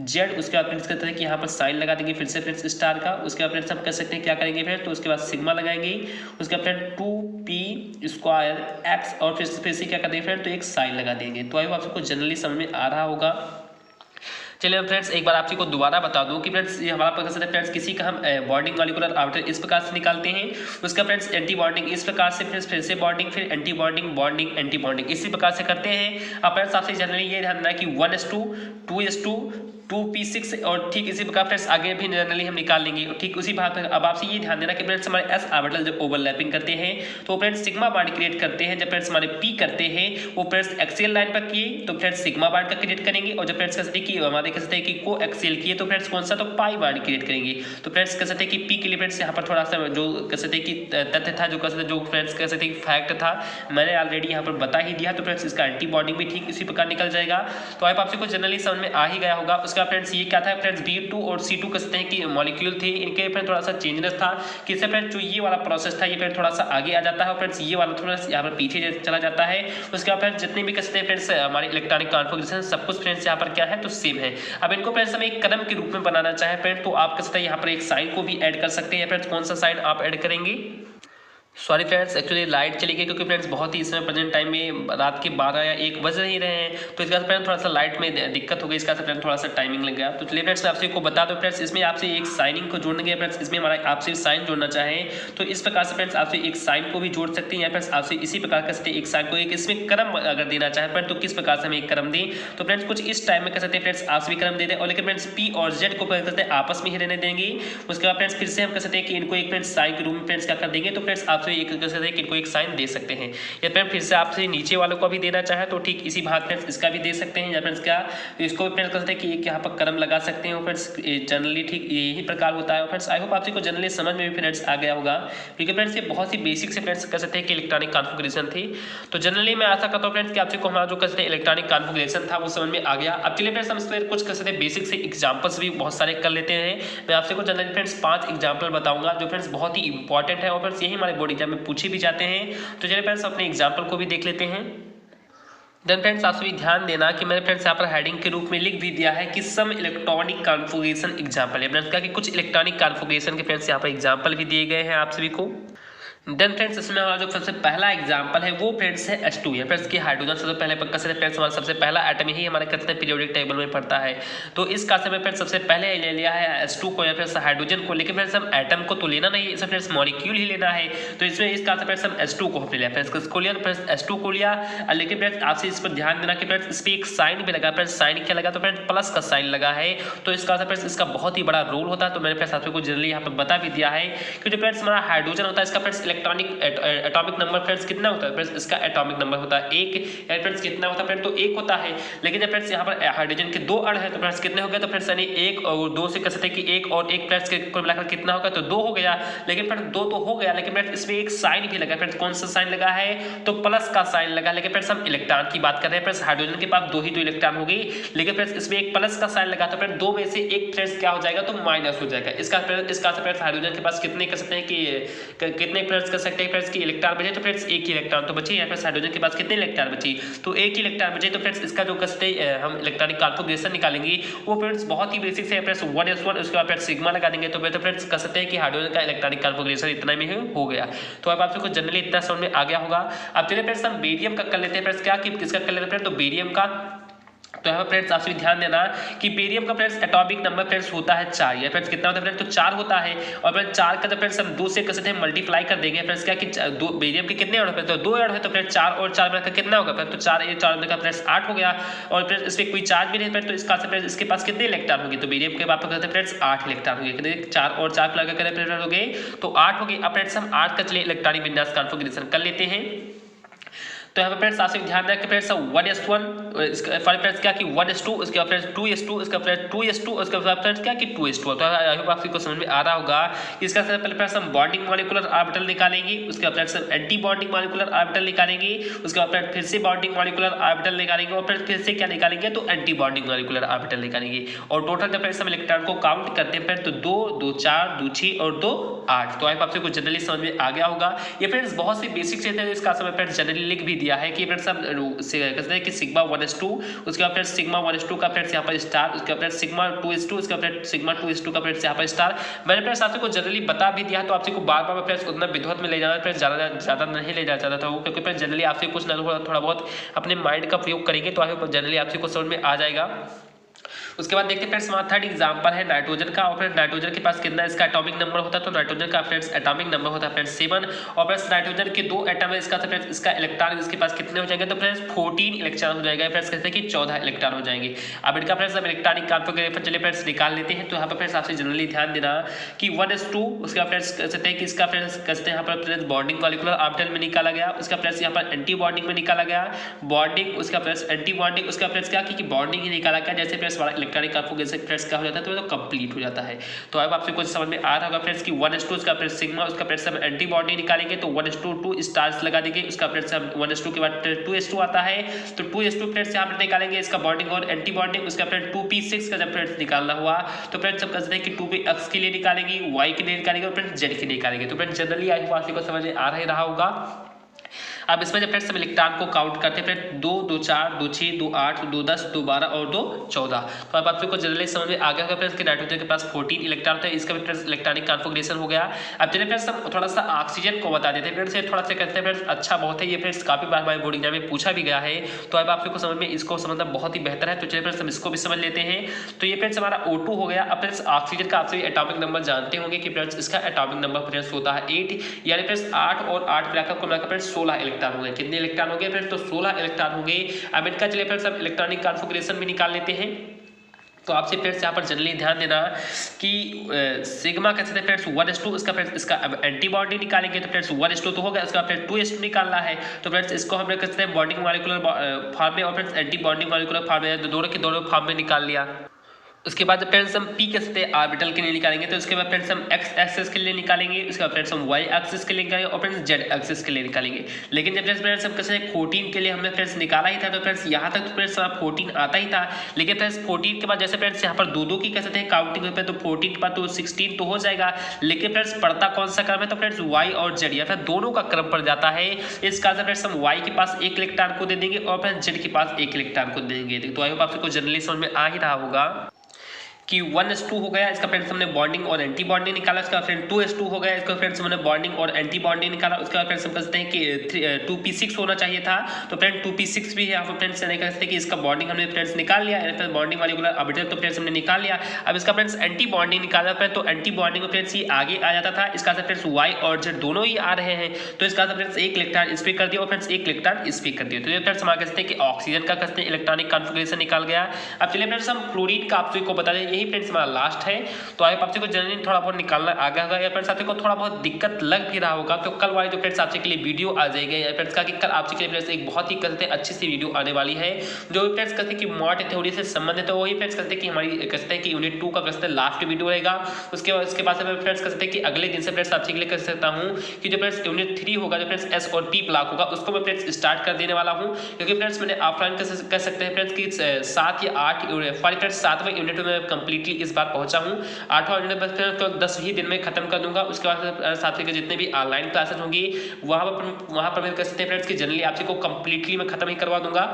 जेड। उसके बाद फ्रेंड्स कहते हैं कि यहाँ पर साइन लगा देंगे फिर से फ्रेंड्स स्टार का। उसके बाद फ्रेंड्स हम कह सकते हैं क्या करेंगे फ्रेंड्स तो उसके बाद सिग्मा लगाएंगे। उसके बाद फ्रेंड 2p²x और फिर से क्या कर देंगे फ्रेंड तो एक साइन लगा देंगे। तो आई आपको जनरली समझ में आ रहा होगा। चलिए फ्रेंड्स एक बार आपको दोबारा बता दूं कि फ्रेंड्स ये हमारा पता है फ्रेंड्स किसी का हम बॉन्डिंग मॉलिक्यूलर ऑर्बिटल इस प्रकार से निकालते हैं। उसका फ्रेंड्स एंटी बॉन्डिंग इस प्रकार से फ्रेंड्स फिर से बॉन्डिंग फिर anti bonding bonding anti bonding इसी प्रकार से करते हैं। अब फ्रेंड्स आपसे जनरली ये ध्यान रखना कि 1:2 2:2 2p6 और ठीक इसी प्रकार फ्रेंड्स आगे भी जनरली हम निकाल लेंगे ठीक उसी बात पर। अब आपसे ये ध्यान देना कि फ्रेंड्स हमारे s ऑर्बिटल जब ओवरलैपिंग करते हैं तो फ्रेंड्स सिग्मा बॉन्ड क्रिएट करते हैं। जब फ्रेंड्स हमारे p करते हैं वो फ्रेंड्स एक्सियल लाइन पर किए तो फ्रेंड्स सिग्मा बॉन्ड का क्रिएट करेंगे। और जब फ्रेंड्स कह सकते हैं कि हमारे कह सकते हैं कि को एक्सियल किए तो फ्रेंड्स कौन सा तो पाई बॉन्ड क्रिएट करेंगे। तो फ्रेंड्स कह सकते हैं कि p के लिए फ्रेंड्स यहाँ पर थोड़ा सा जो कह सकते हैं कि तथ्य था जो कह सकते जो फ्रेंड्स कह सकते हैं कि फैक्ट था मैंने ऑलरेडी यहाँ पर बता ही दिया। तो फ्रेंड्स इसका एंटी बॉन्डिंग भी ठीक इसी प्रकार निकल जाएगा। तो आप आपसे कुछ जनरली समझ में आ ही गया होगा। उसके उसका फ्रेंड्स ये क्या था फ्रेंड्स, B2 और C2 कहते हैं कि मॉलिक्यूल थे, इनके फ्रेंड्स थोड़ा सा चेंजनेस था कि इससे फ्रेंड्स जो ये वाला प्रोसेस था ये फ्रेंड्स थोड़ा सा आगे आ जाता है और फ्रेंड्स ये वाला थोड़ा सा यहाँ पर पीछे चला जाता है। उसके बाद फ्रेंड्स जितने भी कहते हैं फ्रेंड्स हमारी इलेक्ट्रॉनिक कॉन्फ़िगरेशन सब कुछ फ्रेंड्स यहाँ पर क्या है तो सेम है। अब इनको फ्रेंड्स हम एक कदम के रूप में बनाना चाहे फ्रेंड तो आप कहते हैं यहाँ पर एक साइन को भी ऐड कर सकते हैं। फ्रेंड्स कौन सा साइन आप ऐड करेंगे, सॉरी फ्रेंड्स एक्चुअली लाइट चली गई क्योंकि फ्रेंड्स बहुत ही इसमें प्रेजेंट टाइम में रात के 12 या 1 बज नहीं रहे हैं, तो इसका फ्रेंड्स थोड़ा सा लाइट में दिक्कत हो गई, इसका फ्रेंड्स थोड़ा सा टाइमिंग लग गया। तो चलिए फ्रेंड्स मैं आपसे को बता दो फ्रेंड्स, इसमें आपसे एक साइनिंग को जोड़ने के फ्रेंड्स इसमें हमारा आपसे साइन जोड़ना चाहें तो इस प्रकार से फ्रेंड्स आपसे एक साइन को भी जोड़ सकते हैं या फ्रेंड्स आपसे इसी प्रकार कर सकते हैं एक साइन को एक इसमें क्रम अगर देना चाहे फ्रेंड तो किस प्रकार से हम एक क्रम दें, तो फ्रेंड्स कुछ इस टाइम में कर सकते हैं फ्रेंड्स आपसे भी क्रम दे दें और लेकिन फ्रेंड्स P और Z को करते हैं आपस में ही रहने देंगे। उसके बाद फ्रेंड्स फिर से हम कर सकते हैं कि इनको एक फ्रेंड्स साइन के रूप में फ्रेंड्स क्या कर देंगे, तो फ्रेंड्स आपसे एक कर सकते हैं कि इनको एक साइन दे सकते हैं। या फ्रेंड फिर से आपसे नीचे वालों को भी देना चाहे तो ठीक इसी भाग फ्रेंड्स इसका भी दे सकते हैं या फ्रेंड्स क्या इसको भी फ्रेंड्स कर सकते हैं कि एक यहाँ पर क्रम लगा सकते हैं फ्रेंड्स, जनरली ठीक यही प्रकार होता है फ्रेंड्स। आई होप आपसे को जनरली समझ में भी फ्रेंड्स आ गया होगा क्योंकि फ्रेंड्स ये बहुत ही बेसिक से फ्रेंड्स कर सकते हैं कि इलेक्ट्रॉनिक कॉन्फ़िगरेशन थी। तो जनरली मैं आशा करता हूँ फ्रेंड्स कि आपसे को हमारा जो कर सकते हैं इलेक्ट्रॉनिक कॉन्फ़िगरेशन था वो समझ में आ गया। अब चलिए फ्रेंड्स हम इसके कुछ कर सकते हैं बेसिक से एग्जाम्पल्स भी बहुत सारे कर लेते हैं। मैं आपसे को जनरली फ्रेंड्स 5 एग्जाम्पल बताऊंगा जो फ्रेंड्स बहुत ही इंपॉर्टेंट है और फ्रेंड्स यही हमारे बोर्ड एग्जाम में पूछे भी जाते हैं। तो चलिए फ्रेंड्स अपने एग्जाम्पल को भी देख लेते हैं। देन फ्रेंड्स आप सभी ध्यान देना कि मैंने फ्रेंड्स यहाँ पर हेडिंग के रूप में लिख भी दिया है कि सम इलेक्ट्रॉनिक कॉन्फ़िगरेशन एग्जाम्पल है। फ्रेंड्स कहा कि कुछ इलेक्ट्रॉनिक कॉन्फ़िगरेशन के फ्रेंड्स यहाँ पर एग्जाम्पल भी दिए गए हैं आप सभी को। देन फ्रेंड्स इसमें हमारा जो सबसे पहला एग्जांपल है वो फ्रेंड्स है H2 है फ्रेंड्स की हाइड्रोजन सबसे पहले कसते फ्रेंड्स हमारा सबसे पहला एटम ही हमारे कहते हैं पीरियोडिक टेबल में पड़ता है। तो इस कासे में फ्रेंड्स सबसे पहले ले लिया है H2 को या फ्रेंड्स हाइड्रोजन को, लेकिन फ्रेंड्स हम एटम को तो लेना नहीं है, इसे फ्रेंड्स मॉलिक्यूल ही लेना है। तो इसमें इस कासे फ्रेंड्स हम H2 को हमने लिया फ्रेंड्स किसको लिया फ्रेंड्स H2 को लिया। लेकिन फ्रेंड्स आपसे इस पर ध्यान देना कि फ्रेंड्स इस पर एक साइन भी लगा, फ्रेंड्स साइन क्या लगा तो फ्रेंड्स प्लस का साइन लगा है। तो इसका फ्रेंड्स इसका बहुत ही बड़ा रोल होता है। तो मैंने फ्रेंड्स आपको जनरली यहाँ पर बता भी दिया है कि जो फ्रेंड्स हमारा हाइड्रोजन होता है इसका friends electronic atomic number friends कितना होता है फ्रेंड्स, इसका एटॉमिक नंबर होता है 1 फ्रेंड्स कितना होता है फ्रेंड्स तो 1 होता है। लेकिन जब फ्रेंड्स यहाँ पर हाइड्रोजन के 2 अणु है तो फ्रेंड्स कितने हो गए तो फ्रेंड्स यानी 1 और 2 से कह सकते हैं कि 1 और 1 फ्रेंड्स के कुल मिलाकर कितना होगा तो 2 हो गया। लेकिन फ्रेंड्स 2 तो हो गया लेकिन फ्रेंड्स इसमें एक साइन भी लगा फ्रेंड्स, कौन सा साइन लगा है तो प्लस का साइन लगा। लेकिन फ्रेंड्स हम इलेक्ट्रॉन की बात कर रहे हैं, फ्रेंड्स हाइड्रोजन के पास 2 ही तो इलेक्ट्रॉन हो गई, लेकिन फ्रेंड्स इसमें एक प्लस का साइन लगा तो फ्रेंड्स 2 में से एक फ्रेंड्स क्या हो जाएगा तो माइनस हो जाएगा। इसका फ्रेंड्स हाइड्रोजन के पास कितने कर सकते हैं कि कितने फ्रेंड्स कर सकते हैं फ्रेंड्स की इलेक्ट्रॉन बचे तो फ्रेंड्स एक ही इलेक्ट्रॉन तो बचे। यहाँ पर हाइड्रोजन के पास कितने इलेक्ट्रॉन बचे तो एक ही इलेक्ट्रॉन बचे। तो फ्रेंड्स इसका जो कसते हम इलेक्ट्रॉनिक कॉन्फ़िगरेशन निकालेंगे वो फ्रेंड्स बहुत ही बेसिक से फ्रेंड्स 1s1 उसके बाद फ्रेंड्स सिग्मा लगा देंगे तो फ्रेंड्स कह सकते हैं कि हाइड्रोजन का इलेक्ट्रॉनिक कॉन्फ़िगरेशन इतना में हो गया। तो अब आपको जनरली इतना समझ में आ गया होगा। अब चलिए फ्रेंड्स हम बेरियम का कर लेते हैं फ्रेंड्स, क्या कि किसका कर लेते हैं फ्रेंड्स तो बेरियम का। तो यहाँ फ्रेंड्स आपसे ध्यान देना कि बेरियम का फ्रेंड्स एटॉमिक नंबर फ्रेंड्स होता है 4। या फ्रेंड्स कितना होता है फ्रेंड्स तो 4 होता है और फ्रेंड्स 4 का जब फ्रेंड्स हम 2 से कैसे मल्टीप्लाई कर देंगे फ्रेंड्स क्या कि बेरियम के कितने अणु तो 2 अणु है तो फ्रेंड्स 4 और 4 मिलाकर कितना होगा फ्रेंड्स तो 4 का फ्रेंड्स 8 हो गया। और फ्रेंड्स इसमें कोई चार्ज भी नहीं फ्रेंड्स तो इसका फ्रेंड्स इसके पास कितने इलेक्ट्रॉन होंगे तो बेरियम के बात करते हैं फ्रेंड्स 8 इलेक्ट्रॉन होंगे, कितने 4 और 4 मिलाकर कितने फ्रेंड्स हो गए तो 8 हो गए। अब फ्रेंड्स हम 8 का चलिए इलेक्ट्रॉनिक विन्यास कॉन्फ़िगरेशन कर लेते हैं। तो यहाँ पे फ्रेंड्स आपसे ध्यान दें कि फ्रेंड्स 1s1 इसका फ्रेंड्स क्या कि 1s2 उसके बाद फ्रेंड्स 2s2 उसका फ्रेंड्स 2s2 उसके बाद फ्रेंड्स क्या कि 2s2। तो आई होप आपको समझ में आ रहा होगा। इसका सबसे पहले फ्रेंड्स हम बॉन्डिंग मॉलिक्यूलर ऑर्बिटल निकालेंगे, उसके बाद फ्रेंड्स हम एंटी बॉन्डिंग मॉलिक्यूलर ऑर्बिटल निकालेंगे, उसके बाद फ्रेंड्स फिर से बॉन्डिंग मॉलिक्यूलर ऑर्बिटल निकालेंगे और फिर से क्या निकालेंगे तो एंटी बॉन्डिंग मॉलिक्यूलर ऑर्बिटल निकालेंगे। और टोटल जब फ्रेंड्स हम इलेक्ट्रॉन को काउंट करते हैं फ्रेंड्स तो 2 2 4 2 6 और 2 8। तो आई होप आपसे कुछ जनरली समझ में आ गया होगा। ये फ्रेंड्स बहुत सी बेसिक चीजें हैं इसका समय फ्रेंड्स जनरली लिख भी दिया है कि फ्रेंड्स हम कहते हैं कि सिग्मा 1s2 उसके बाद फ्रेंड्स सिग्मा 1s2 का फ्रेंड्स यहाँ पर स्टार, उसके बाद फ्रेंड्स सिग्मा 2s2 उसके बाद फ्रेंड्स सिग्मा 2s2 का फ्रेंड्स यहाँ पर स्टार। मैंने फ्रेंड्स आपसे को जनरली बता भी दिया तो आपसे को बार बार फ्रेंड्स उतना विधवत में ले जाना फ्रेंड्स ज़्यादा नहीं ले जाना चाहता था वो, क्योंकि फ्रेंड्स जनरली आपसे कुछ ना थोड़ा बहुत अपने माइंड का प्रयोग करेंगे तो आपको जनरली आपसे को समझ में आ जाएगा। उसके बाद देखते हैं फ्रेंड्स हमारा थर्ड एग्जांपल है नाइट्रोजन का। और फ्रेंड्स नाइट्रोजन के पास कितना इसका एटॉमिक नंबर होता है तो नाइट्रोजन का फ्रेंड्स एटॉमिक नंबर होता है फ्रेंड्स 7। और फ्रेंड्स नाइट्रोजन के 2 एटम है इसका फ्रेंड्स इसका इलेक्ट्रॉन इसके पास कितने हो जाएंगे तो फ्रेंड्स 14 इलेक्ट्रॉन हो जाएगा। फ्रेंड्स कहते हैं कि 14 इलेक्ट्रॉन हो जाएंगे। अब इनका फ्रेंड्स हम इलेक्ट्रॉनिक कॉन्फ़िगरेशन चलिए फ्रेंड्स निकाल लेते हैं। तो यहाँ पर फ्रेंड्स आपसे जनरली ध्यान देना कि 1s2 उसके बाद फ्रेंड्स कहते हैं कि इसका फ्रेंड्स कहते हैं यहाँ पर फ्रेंड्स बॉन्डिंग मॉलिक्यूलर ऑर्बिटल में निकाला गया, उसका फ्रेंड्स यहाँ पर एंटी बॉन्डिंग में निकाला गया बॉन्डिंग, उसका फ्रेंड्स एंटी बॉन्डिंग उसका फ्रेंड्स क्या कि बॉन्डिंग ही निकाला गया। जैसे फ्रेंड्स हमारा इलेक्ट्रॉनिक कॉन्फ़िगरेशन फ्रेंड्स क्या हो जाता है तो कंप्लीट हो जाता है। तो अब आपसे कुछ समझ में आ रहा होगा फ्रेंड्स कि 1:2 उसका फ्रेंड्स सिग्मा, उसका फ्रेंड्स हम एंटीबॉडी निकालेंगे तो 1:2 स्टार्स लगा देंगे, उसका फ्रेंड्स हम 1:2 के बाद 2:2 आता है तो 2:2 फ्रेंड्स यहाँ पर निकालेंगे इसका बॉन्डिंग और एंटीबॉन्डिंग, उसका फ्रेंड्स 2p6 का जब फ्रेंड्स निकालना हुआ तो फ्रेंड्स हम कहते हैं कि 2p के लिए निकालेंगे, y के लिए निकालेंगे और फ्रेंड्स z के लिए निकालेंगे। तो फ्रेंड्स जनरली आई होप को समझ में आ रहा होगा। अब इसमें जब फ्रेंड्स हम इलेक्ट्रॉन को काउंट करते हैं फ्रेंड्स 2, 2, 4, 2, 6, 2, 8, 2, 10, 2, 12 और 2, 14। तो अब आप लोग को जनरली समझ में आ गया होगा फ्रेंड्स कि नाइट्रोजन के पास 14 इलेक्ट्रॉन था, इसका भी फ्रेंड्स इलेक्ट्रॉनिक कॉन्फ़िगरेशन हो गया। अब चलिए फ्रेंड्स हम थोड़ा सा ऑक्सीजन को बता देते हैं फ्रेंड्स, ये थोड़ा सा कहते हैं फ्रेंड्स अच्छा बहुत है, ये फ्रेंड्स काफी बार हमारे बोर्ड एग्जाम में पूछा भी गया है। तो अब आप लोग को समझ में इसको समझना बहुत ही बेहतर है। तो चलिए फ्रेंड्स हम इसको भी समझ लेते हैं। तो ये फ्रेंड्स हमारा O2 हो गया। अब फ्रेंड्स ऑक्सीजन का आप सभी एटॉमिक नंबर जानते होंगे कि फ्रेंड्स इसका एटॉमिक नंबर फ्रेंड्स होता है 8, यानी फ्रेंड्स 8 और 8 मिलाकर कुल मिलाकर फ्रेंड्स 16 इलेक्ट्रॉन हो गए। कितने इलेक्ट्रॉन हो गए फ्रेंड्स? तो 16 इलेक्ट्रॉन हो गए। अब इनका चलिए फ्रेंड्स हम इलेक्ट्रॉनिक कॉन्फ़िगरेशन भी निकाल लेते हैं। तो आपसे फ्रेंड्स यहाँ पर जनरली ध्यान देना कि सिग्मा कैसे थे फ्रेंड्स 1:2, इसका फ्रेंड्स इसका अब एंटीबॉडी निकालेंगे तो फ्रेंड्स 1:2 तो हो गया, इसका फ्रेंड्स 2:2 निकालना है तो फ्रेंड्स इसको हम लोग कहते हैं बॉन्डिंग मॉलिक्यूलर फॉर्म में और friends anti bonding molecular form में, दोनों के दोनों फॉर्म में निकाल लिया। उसके बाद फ्रेंड्स हम p के साथ ऑर्बिटल के लिए निकालेंगे तो उसके बाद फ्रेंड्स हम x एक्सिस के लिए निकालेंगे, उसके बाद फ्रेंड्स हम y एक्सिस के लिए निकालेंगे और फ्रेंड्स z एक्सिस के लिए निकालेंगे। लेकिन जब फ्रेंड्स हम कैसे 14 के लिए हमने फ्रेंड्स निकाला ही था तो फ्रेंड्स यहाँ तक तो फ्रेंड्स 14 आता ही था। लेकिन फ्रेंड्स 14 के बाद जैसे फ्रेंड्स यहाँ पर दो की कैसे थे काउंटिंग पे तो 14 के बाद तो 16 तो हो जाएगा। लेकिन फ्रेंड्स पड़ता कौन सा क्रम है तो फ्रेंड्स y और z या फिर दोनों का क्रम पड़ जाता है। इस कारण से फ्रेंड्स हम y के पास एक इलेक्ट्रॉन को दे देंगे और फ्रेंड्स z के पास एक इलेक्ट्रॉन को दे देंगे। तो आई होप आपको जनरली समझ में आ ही रहा होगा कि 1:2 हो गया, इसका फ्रेंड्स हमने बॉन्डिंग और एंटी बॉन्डिंग निकाला। इसका फ्रेंड 2:2 हो गया, इसका फ्रेंड्स हमने बॉन्डिंग और एंटी बॉन्डिंग निकाला। उसके बाद फ्रेंड्स हम कहते हैं कि 2p6 होना चाहिए था तो फ्रेंड 2p6 भी है। यहाँ पर फ्रेंड्स कहते हैं कि इसका बॉन्डिंग हमने फ्रेंड्स निकाल लिया, बॉन्डिंग मॉलिक्यूलर ऑर्बिटल तो फ्रेंड्स हमने निकाल लिया। अब इसका फ्रेंड्स एंटी बॉन्डिंग निकाला फ्रेंड तो एंटी बॉन्डिंग में फ्रेंड्स ये आगे आ जाता था। इसका फ्रेंड्स y और z दोनों ही आ रहे हैं तो इसका फ्रेंड्स एक इलेक्ट्रॉन इस पे कर दिया और फ्रेंड्स एक इलेक्ट्रॉन इस पे कर दिया। तो ये फ्रेंड्स हम कहते हैं कि ऑक्सीजन का कहते हैं इलेक्ट्रॉनिक कॉन्फ़िगरेशन निकाल गया। अब चलिए फ्रेंड्स हम फ्लोरीन का आप सभी को बता दें, यही फ्रेंड्स हमारा लास्ट है। तो आई आपसे को जनरली थोड़ा बहुत निकालना आ गया होगा या फ्रेंड्स आपको थोड़ा बहुत दिक्कत लग भी रहा होगा तो कल वाली तो फ्रेंड्स आपसे के लिए वीडियो आ जाएगी या फ्रेंड्स का कि कल आपसे के लिए फ्रेंड्स एक बहुत ही कहते हैं अच्छी सी वीडियो आने वाली है जो फ्रेंड्स कहते हैं कि मॉड थ्योरी से संबंधित है। वही फ्रेंड्स कहते हैं कि हमारी कहते हैं कि यूनिट 2 का कहते हैं लास्ट वीडियो रहेगा। उसके बाद से फ्रेंड्स कहते हैं कि अगले दिन से फ्रेंड्स आपसे के लिए कह सकता हूँ कि जो फ्रेंड्स यूनिट 3 होगा जो फ्रेंड्स S और P ब्लॉक होगा उसको मैं फ्रेंड्स स्टार्ट कर देने वाला हूँ क्योंकि फ्रेंड्स मैंने ऑफलाइन कह सकते हैं फ्रेंड्स कि 7 या 8 फ्रेंड्स 7वें यूनिट में कंप्लीटली इस बार पहुंचा हूँ। 8वां यूनिट तो 10 ही दिन में खत्म कर दूंगा। उसके बाद साथ ही जितने भी ऑनलाइन क्लासेस होंगी वहाँ पर मैं कह सकते हैं फ्रेंड्स कि जनरली आपसे को कंप्लीटली मैं खत्म ही करवा दूंगा।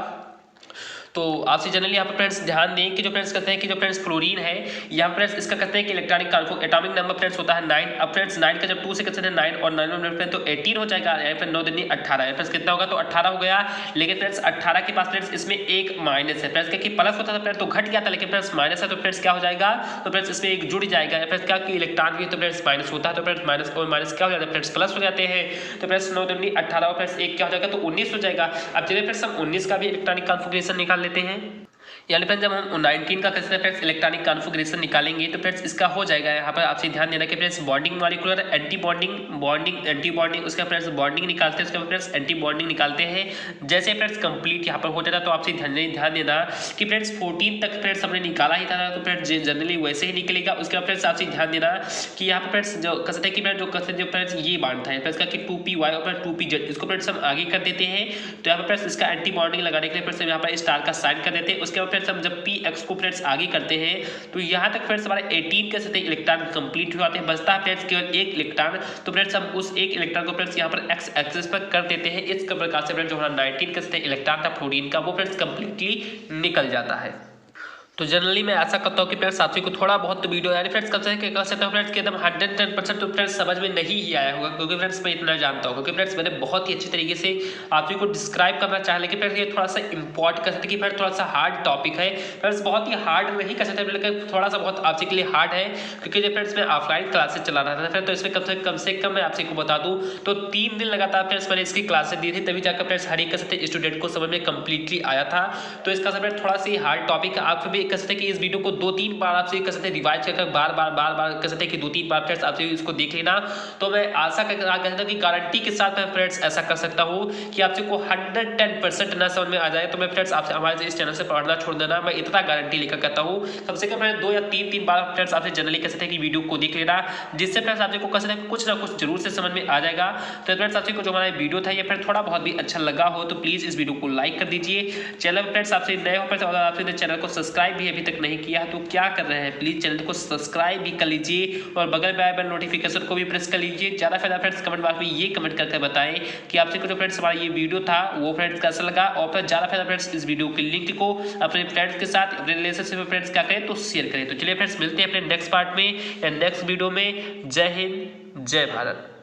तो आपसे जनरली यहाँ पर फ्रेंड्स ध्यान दें कि जो फ्रेंड्स कहते हैं कि जो फ्रेंड्स फ्लोरीन है यहाँ पर फ्रेंड्स इसका कहते हैं कि इलेक्ट्रॉनिक एटॉमिक नंबर फ्रेंड्स होता है 9। अब फ्रेंड्स 9 का जब 2 से कहते हैं 9 और 9 में तो 18 हो जाएगा या फिर 9 दूनी 18 फ्रेंड्स कितना होगा तो 18 हो गया। लेकिन फ्रेंड्स 18 के पास फ्रेंड्स इसमें एक माइनस है फ्रेंड्स क्योंकि प्लस होता था फ्रेंड्स तो घट गया था लेकिन फ्रेंड्स माइनस है तो फ्रेंड्स क्या हो जाएगा तो फ्रेंड्स इसमें एक जुड़ जाएगा या फ्रेंड्स क्या कि इलेक्ट्रॉन भी तो फ्रेंड्स माइनस होता है तो फ्रेंड्स माइनस और माइनस क्या हो जाता है फ्रेंड्स प्लस हो जाते हैं तो फ्रेंड्स 9 दूनी 18 और फ्रेंड्स एक क्या हो जाएगा तो 19 हो जाएगा। अब चलिए फ्रेंड्स हम 19 का भी इलेक्ट्रॉनिक कॉन्फ़िगरेशन निकाल लेते हैं। यानी फ्रेंड्स जब हम 19 का कहते हैं फ्रेंड्स इलेक्ट्रॉनिक कॉन्फ़िगरेशन निकालेंगे तो फ्रेंड्स इसका हो जाएगा। यहाँ पर आपसे ध्यान देना कि friends bonding molecular anti bonding उसका फ्रेंड्स बॉन्डिंग निकालते हैं उसके बाद फ्रेंड्स एंटी बॉन्डिंग निकालते हैं। जैसे फ्रेंड्स कंप्लीट यहाँ पर हो जाता तो आपसे ध्यान देना कि फ्रेंड्स 14 तक फ्रेंड्स हमने निकाला ही था तो फ्रेंड्स जनरली वैसे ही निकलेगा। उसके बाद फ्रेंड्स आपसे ध्यान देना कि यहाँ पर फ्रेंड्स जो कहते हैं कि फ्रेंड्स जो कहते हैं जो फ्रेंड्स ये बांधता है फ्रेंड्स का कि 2py और 2pz इसको फ्रेंड्स हम आगे कर देते हैं। तो यहाँ पर फ्रेंड्स इसका एंटी बॉन्डिंग लगाने के लिए फ्रेंड्स यहाँ पर स्टार का साइन कर देते हैं। उसके बाद फ्रेंड्स हम जब px को फ्रेंड्स आगे करते हैं तो यहाँ तक फ्रेंड्स हमारे 18 के साथ इलेक्ट्रॉन कंप्लीट हो जाते हैं। बचता है फ्रेंड्स केवल एक इलेक्ट्रॉन तो फ्रेंड्स हम उस एक इलेक्ट्रॉन को फ्रेंड्स यहाँ पर x एक्सिस पर कर देते हैं। इस प्रकार से फ्रेंड्स जो हमारा 19 के साथ इलेक्ट्रॉन था फ्लोरीन का वो फ्रेंड्स कंप्लीटली निकल जाता है। तो जनरली मैं ऐसा करता हूँ कि फ्रेंड्स आपसे को थोड़ा बहुत वीडियो यानी फ्रेंड्स कब से कह सकता हूँ फ्रेंड्स कि एकदम 110% तो फ्रेंड्स समझ में नहीं ही आया होगा क्योंकि फ्रेंड्स मैं इतना जानता हूँ क्योंकि फ्रेंड्स मैंने बहुत ही अच्छी तरीके से आपसे को डिस्क्राइब करना चाह लेकिन फ्रेंड्स ये थोड़ा सा इंपॉर्टेंट कर सकते कि फ्रेंड्स थोड़ा सा हार्ड टॉपिक है फ्रेंड्स बहुत ही हार्ड नहीं कर सकते लेकिन थोड़ा सा बहुत आपसे के लिए हार्ड है क्योंकि जब फ्रेंड्स मैं ऑफलाइन क्लासेस चला रहा था फ्रेंड्स तो इसमें कम से कम मैं आपसे को बता दूँ तो 3 दिन लगातार फ्रेंड्स मैंने इसकी क्लासेस दी थी तभी जाकर फ्रेंड्स हर एक कर सकते स्टूडेंट को समझ में कंप्लीटली आया था। तो इसका सब थोड़ा सा हार्ड टॉपिक है आपको भी कह सकते हैं कि इस वीडियो को 2-3 बार आपसे कह सकते हैं रिवाइज कर बार बार कह सकते हैं कि 2-3 बार फ्रेंड्स आपसे इसको देख लेना। तो मैं आशा कहता हूं कि गारंटी के साथ मैं फ्रेंड्स ऐसा कर सकता हूं कि आपसे को 110% ना समझ में आ जाए तो मैं फ्रेंड्स आपसे हमारे इस चैनल से पढ़ना छोड़ देना, मैं इतना गारंटी लेकर कहता हूं। कम से कम 2 या 3 बार फ्रेंड्स आपसे जनरली कह सकते हैं कि वीडियो को देख लेना, जिससे फ्रेंड्स आपको कह सकते हैं कुछ ना कुछ जरूर से समझ में आ जाएगा। तो फ्रेंड्स आपसे जो हमारा वीडियो था ये फ्रेंड्स थोड़ा बहुत भी अच्छा लगा हो तो प्लीज इस वीडियो को लाइक कर दीजिए। चैनल फ्रेंड्स आपसे नए हो फ्रेंड्स, अगर आपने चैनल को सब्सक्राइब भी अभी तक नहीं किया तो क्या कर रहे हैं, प्लीज चैनल को सब्सक्राइब भी कर लीजिए और बगल में आए बेल नोटिफिकेशन को भी प्रेस कर लीजिए। ज्यादा फायदा फ्रेंड्स कमेंट बॉक्स में ये कमेंट करके बताएं कि आपसे जो फ्रेंड्स हमारा ये वीडियो था वो फ्रेंड्स कैसा लगा, और फिर ज्यादा फायदा फ्रेंड्स इस वीडियो के लिंक को अपने फ्रेंड्स के साथ अपने रिलेशनशिप में फ्रेंड्स क्या करें तो शेयर करें। तो चलिए फ्रेंड्स मिलते हैं अपने नेक्स्ट पार्ट में या नेक्स्ट वीडियो में। जय हिंद, जय भारत।